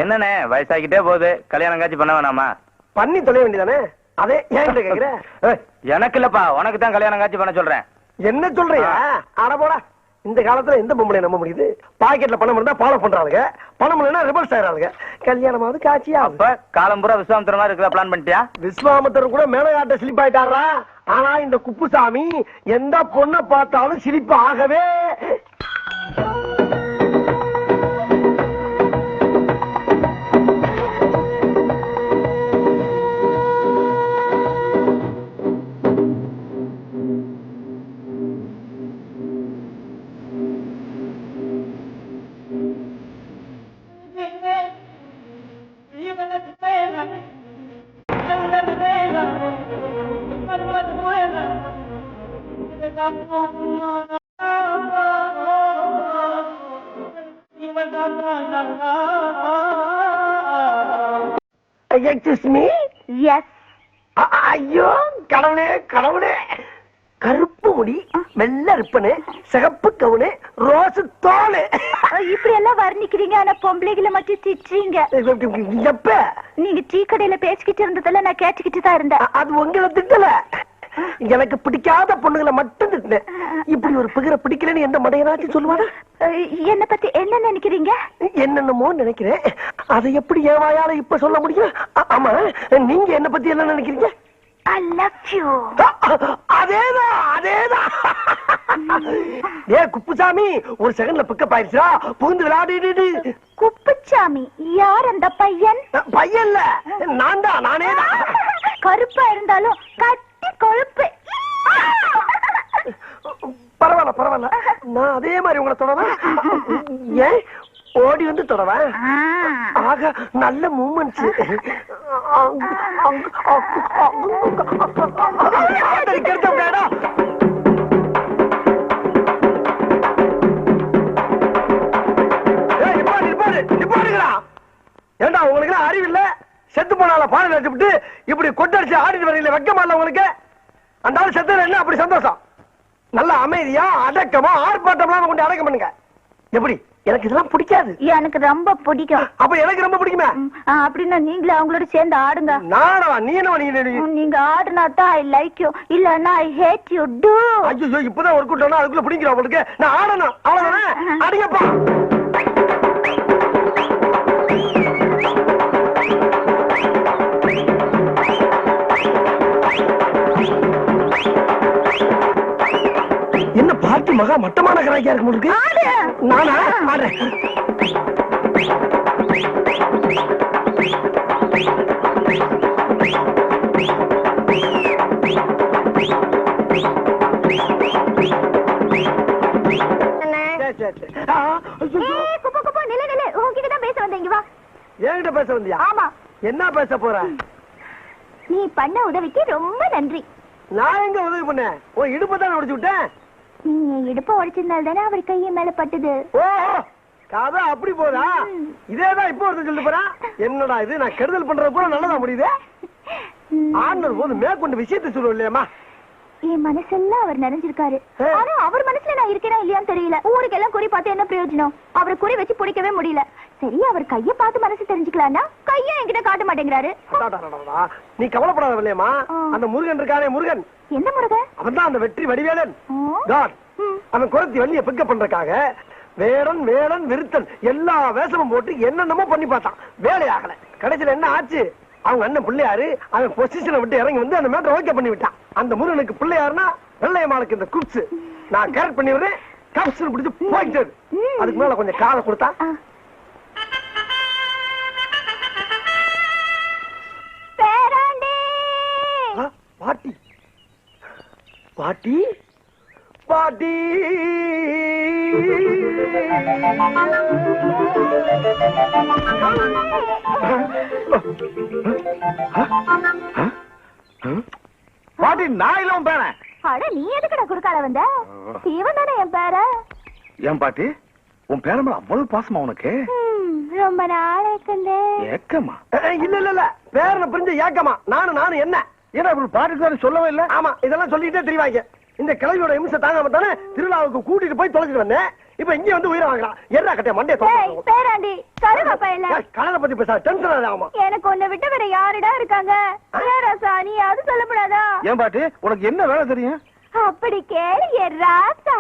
என்னண்ணே வயசாகிட்டே போகுது, கல்யாணம் காட்சி பண்ண வேணாமா? பண்ணி தொலைய வேண்டியதானே? அதே ஏன் கேக்குற? எனக்கு இல்லப்பா, உனக்கு தான் கல்யாணம் காட்சி பண்ண சொல்றேன். என்ன சொல்றியா? அட போடா, இந்த காலத்துல எந்த பொம்பளை நம்ப முடியுது? பாக்கெட்ல பணம் இருந்தா ஃபாலோ பண்றாளுங்க, பணம் இல்லைன்னா ரிவர்ஸ் ஆயிராளுங்க. கல்யாணமாவது காட்சியா? அப்ப காலம் பூரா விஸ்வாமித்திர மாதிரி இருக்கிற பிளான் பண்ணிட்டியா? விஸ்வாமித்திரர் கூட மேலையாட்ட ஸ்லிப் ஆயிட்டாரா? ஆனா இந்த குப்புசாமி எந்த பொண்ணை பார்த்தாலும் சிரிப்பு ஆகவே. Excuse me? Yes. ஐயோ கடவுளே கடவுளே, கருப்பு முடி, வெள்ளை ரிப்பனு, சிகப்பு கவுனு, ரோஸ் தோலு, இப்படி எல்லாம் வர்ணிக்கிறீங்க, ஆனா பொம்பளைகளை மட்டும் திட்டுறீங்க. எப்ப நீங்க டீ கடையில பேசிக்கிட்டு இருந்ததெல்லாம் நான் கேட்டுக்கிட்டு தான் இருந்தேன். அது உங்களை திட்டல, எனக்கு பிடிக்காத பொண்ணுகளை மட்டும் திட்டினேன். இப்படி ஒரு பிகரை பிடிக்கலன்னு எந்த மடையனாச்சும் சொல்லுவானா? என்ன பத்தி என்ன நினைக்கிறீங்க? என்னென்னமோ நினைக்கிறேன். அதை எப்படி என் வாயால இப்ப சொல்ல முடியும்? ஆமா, நீங்க என்ன பத்தி என்ன நினைக்கிறீங்க? I love you. அதேதான் அதேதான். ஏ குப்புசாமி, ஒரு செகண்ட்ல பிக்கப் ஆயிடுச்சா? புகுந்து விளையாடிடு. குப்புச்சாமி யார் அந்த பையன்? பையன்ல நான் தான், நானே தான். கருப்பா இருந்தாலும் கட்டி கொழுப்பு. பரவாயில்ல பரவாயில்ல, நான் அதே மாதிரி உங்களை தொடவேன். ஏன் ஓடி வந்து தொடவேன்? ஆக நல்ல மூமெண்ட்ஸ். ஏண்டா உங்களுக்கு அறிவு இல்ல? செத்து போனால பானை வச்சுட்டு இப்படி கொட்டடிச்சு ஆடிட்டு வரீங்களே, வெக்கமா இல்ல உங்களுக்கு? அந்த ஆள் செத்து என்ன அப்படி சந்தோஷம்? நல்ல அமைதியா அடக்கமா ஆர்ப்பாட்டம்லாம் கொண்டு அடக்கம் பண்ணுங்க. எப்படி? எனக்கு இதெல்லாம் பிடிக்காது. எனக்கு ரொம்ப பிடிக்கும். அப்ப எனக்கு ரொம்ப பிடிக்குமே. அப்படின்னா நீங்களே அவங்களோட சேர்ந்து ஆடுங்க. நானா? நீ என்ன? நீங்க ஆடுனா தான் ஐ லைக் யூ, இல்லன்னா ஐ ஹேட் யூ டு. ஐயோ, இப்பதான் ஒரு கூட்டம்னா அதுக்குள்ள பிடிக்கிறோம் உங்களுக்கு. நான் ஆடணும், அவ்வளவுதானே? அடிங்கப்பா. என்ன பார்ட்டி மகா மட்டமான கராக்கியா இருக்கு உங்களுக்கு? நானா ஆடுறேன். என்கிட்ட பேச வந்தியா? ஆமா. என்ன பேச போற? நீ பண்ண உதவிக்கு ரொம்ப நன்றி. நான் எங்க உதவி பண்ணேன்? உன் இடுப்பை தான் உடைச்சு விட்டேன். நீ இடுப்ப உடைச்சிருந்தால் தானே அவர் கையை மேல பட்டுது. ஓ, கதை அப்படி போதா? இதேதான் இப்ப ஒருத்தன் சொல்லிட்டு போறான். என்னடா இது, நான் கெடுதல் பண்றது கூட நல்லதா முடியுது. ஆண்டர் போது மேற்கொண்டு விஷயத்தை சொல்லுவோம் இல்லையாமா? என் மனசெல்லாம் அவர் நிறைஞ்சிருக்காரு. ஆனா அவர் மனசுல நான் இருக்கேனா இல்லையான்னு தெரியல. ஊருக்கெல்லாம் குறி பார்த்து என்ன பிரயோஜனம்? அவரை குறி வச்சு பிடிக்கவே முடியல. சரி, அவர் கைய பார்த்து மனசு தெரிஞ்சுக்கலாம்னா கைய என்கிட்ட காட்ட மாட்டேங்கிறாரு. நீ கவலைப்படாத இல்லையம்மா. அந்த முருகன் இருக்கானே, முருகன். எந்த முருகன்? அவன் தான் அந்த வெற்றி வடிவேலன். அவன் குறைத்தி வள்ளிய பிக்கப் பண்றதுக்காக வேடன் வேடன் விருத்தன் எல்லா வேஷமும் போட்டு என்னென்னமோ பண்ணி பார்த்தான். வேலையாகல. கடைசியில என்ன ஆச்சு? அவங்க அண்ணன் பிள்ளையாரு அவன் பொசிஷனை விட்டு இறங்கி வந்து அந்த மேட்டர் ஓகே பண்ணி விட்டான். அந்த முருகனுக்கு பிள்ளையாருன்னா வெள்ளையம்மாளுக்கு இந்த குப்ஸ் நான் கரெக்ட் பண்ணி விடுறேன். கப்ஸ் பிடிச்சு போயிட்டு அதுக்கு மேல கொஞ்சம் காலை கொடுத்தா. பாட்டி பாட்டி பாட்டி பாட்டி, நான் இல்ல உன் பேரன். அட, நீ எதுக்குடா குறுக்கால வந்த? இவன் தானே என் பேரன். ஏன் பாட்டி, உன் பேரன் மேல அவ்வளவு பாசமா உனக்கு? ரொம்ப நாளைக்கு ஏக்கமா? இல்ல இல்ல இல்ல, பேரனை புரிஞ்ச ஏக்கமா? நானும் என்ன ஏன்னா பாட்டுக்கு சொல்லவே இல்ல. ஆமா, இதெல்லாம் சொல்லிட்டே தெரிவாங்க. இந்த கிழவியோட இம்சை தாங்காம தானே திருவிழாவுக்கு கூட்டிட்டு போய் தொலைச்சிட்டு வந்தேன். இப்ப இங்க வந்து உயிரை வாங்கலாம். என்ன கட்ட மண்டே பேராண்டி கருவாப்பா இல்ல. கலரை பத்தி பேச டென்ஷன் ஆகுமா? எனக்கு உன்னை விட்டு வேற யாருடா இருக்காங்க? ராசா, நீ அது சொல்லப்படாதா? ஏன் பாட்டி, உனக்கு என்ன வேலை தெரியும்? அப்படி கேளு என் ராசா.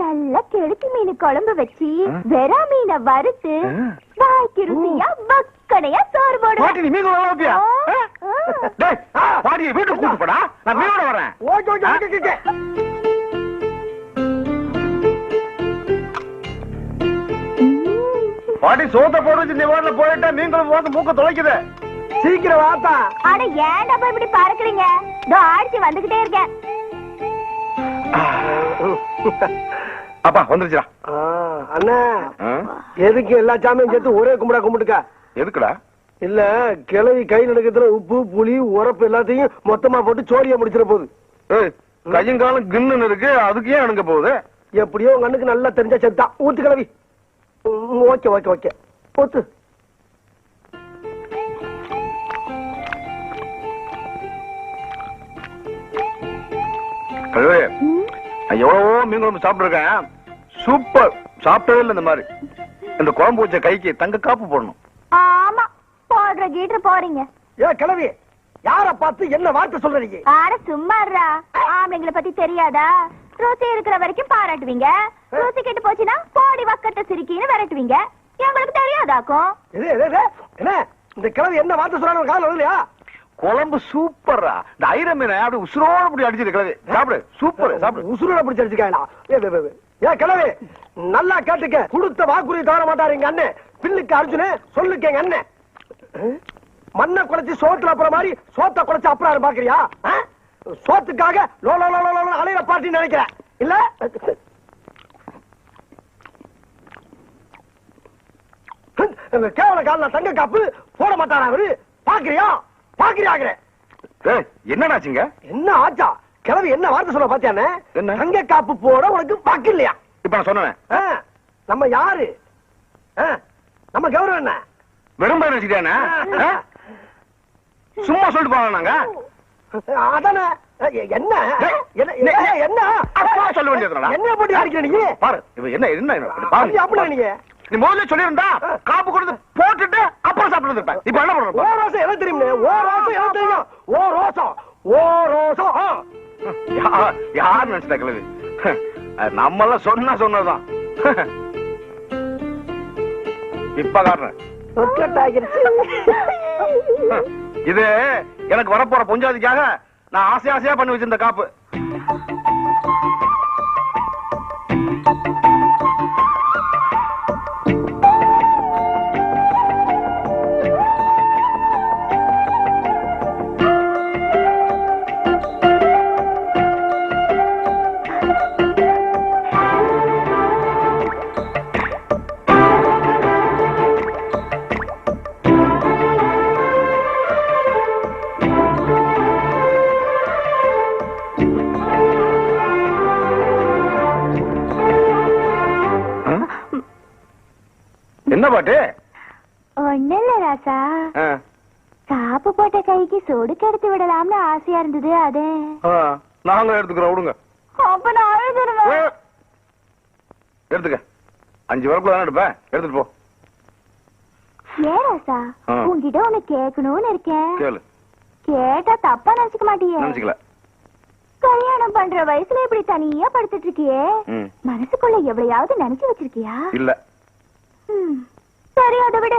நல்ல கெளுத்தி மீன் குழம்பு வச்சு வெறா மீனை வறுத்து வாய்க்கு ருசியா வக்கனையா சோறு போடு. பாட்டி, நீ மீன் குழம்பு பாட்டியை வீட்டுக்கு கூட்டு போடா, நான் மீனோட வரேன். பாட்டி, சோத்த போட வச்சு நீ வாட்டில போயிட்டா மீன் குழம்பு பார்த்து மூக்க தொலைக்குது. சீக்கிரம் வாப்பா. அட, ஏன்டா போய் இப்படி பறக்குறீங்க? ஆடிச்சு வந்துகிட்டே இருக்கேன். அப்பா வந்துருச்சுடா. அண்ணா, எதுக்கு எல்லா சாமியும் சேர்த்து ஒரே கும்பிடா கும்பிட்டுக்கா? எதுக்குடா? இல்ல, கிளவி கை நடக்கிறதுல உப்பு புளி உரப்பு எல்லாத்தையும் மொத்தமா போட்டு சோழியா முடிச்சிட போகுது. கையும் காலம் கின்னு இருக்கு, அதுக்கு ஏன் அணுங்க போகுது? எப்படியோ உங்க அண்ணுக்கு நல்லா தெரிஞ்சா செத்தா. ஊத்து கிளவி. ஓகே ஓகே ஓகே, ஊத்து. எவ்வளவோ மீன் குழம்பு சாப்பிட்டு இருக்கேன், சூப்பர். சாப்பிட்டவே இல்லை இந்த மாதிரி. இந்த குழம்பு வச்ச கைக்கு தங்க காப்பு போடணும். ஆமா, போடுற கீட்டர் போறீங்க. ஏ கிளவி, யார பார்த்து என்ன வார்த்தை சொல்ற நீ? ஆட சும்மாறா. ஆம்பளைங்களை பத்தி தெரியாதா? ருசி இருக்கிற வரைக்கும் பாராட்டுவீங்க, ருசி கெட்டு போச்சுன்னா போடி வக்கட்ட சிரிக்கின்னு விரட்டுவீங்க. எங்களுக்கு தெரியாதாக்கும். என்ன இந்த கிழவி என்ன வார்த்தை சொல்றாங்க காதுல வரலையா? குழம்பு சூப்பர்ரா. இந்த ஐர மீனை அப்படி உசுரோட அப்படி அடிச்சிருக்கிறது. சாப்பிடு, சூப்பர். சாப்பிடு. உசுரோட பிடிச்சு அடிச்சுக்காங்களா? ஏ கிழவி, நல்லா கேட்டுக்க. கொடுத்த வாக்குறுதி தவற மாட்டாரு எங்க அண்ணன். பில்லுக்கு அர்ஜுனே, சொல்லுக்கு எங்க அண்ணன். மண்ணை குறைச்சி சோத்துல அப்புறம் மாதிரி சோத்த குறைச்சு அப்புறம் பாக்குறியா? சோத்துக்காக லோ லோ லோ லோ அலையிற பாட்டி நினைக்கிறேன் இல்ல? கேவல கால தங்க காப்பு போட மாட்டாரா அவரு? பாக்குறியா? பாக்குறியாங்க? என்னடாச்சுங்க? என்ன ஆச்சா? கிழவி என்ன வார்த்தை சொல்ல பாத்தியானே? என்ன? தங்க காப்பு போட உனக்கு பாக்கு இல்லையா? இப்ப நான் சொன்னேன். நம்ம யாரு? நம்ம கௌரவம் என்ன? வெறும் பயிர் வச்சுக்கிட்டானே? சும்மா சொல்லிட்டு போவாங்க நாங்க. அதானே. என்ன என்ன அப்பா சொல்ல வேண்டியதுடா. என்ன போட்டு அடிக்கிற நீ? பாரு இவ என்ன என்ன பாரு. அப்படி நீங்க நீ முதல்ல சொல்லிருந்தா காப்பு கொடுத்து போட்டுட்டு அப்புறம் சாப்பிட்டு இருப்பேன். இப்ப என்ன பண்ற? ஓ ரோசம் என்ன தெரியும்? ஓ ரோசம் என்ன தெரியும்? ஓ ரோசம், ஓ ரோசம். யார் நினைச்சா கிழவி? நம்ம எல்லாம் சொன்னதுதான். இப்ப காட்டுறேன். இது எனக்கு வரப்போற பொஞ்சாதிக்காக நான் ஆசையா பண்ணி வச்சிருந்த காப்பு. என்ன பாட்டு? ஒண்ணு இல்ல ராசா, காப்பு போட்ட கைக்கு சொடுக்கு எடுத்து விடலாம்னு ஆசையா இருந்தது. அதே நாங்க எடுத்துக்கிறோம். விடுங்க. அப்ப நான் அழுதுருவேன். எடுத்துக்க. 5 வரக்குள்ள தானே எடுப்பேன். எடுத்துட்டு போ. ஏன் ராசா, உன்கிட்ட ஒண்ணு கேட்கணும்னு இருக்கேன். கேளு. கேட்டா தப்பா நினைச்சுக்க மாட்டியே? நினைச்சுக்கல. கல்யாணம் பண்ற வயசுல இப்படி தனியா படுத்துட்டு இருக்கியே, மனசுக்குள்ள எவ்வளையாவது நினைச்சு வச்சிருக்கியா? இல்ல. சரி அதை விடு.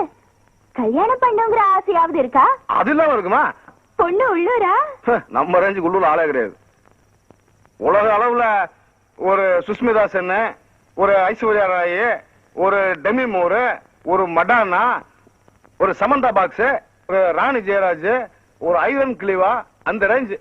கல்யாணம் பண்ணுங்கிற ஆசையாவது இருக்கா? அது இல்லாம இருக்குமா? பொண்ணு உள்ளூரா? நம்ம ரேஞ்சுக்கு உள்ளூர் ஆளே கிடையாது. உலக அளவுல ஒரு சுஸ்மிதா சென், ஒரு ஐஸ்வர்யா ராய், ஒரு டெமி மூர், ஒரு மடானா, ஒரு சமந்தா பாக்ஸ், ஒரு ராணி ஜெயராஜ், ஒரு ஐவன் கிளிவா, அந்த ரேஞ்சு.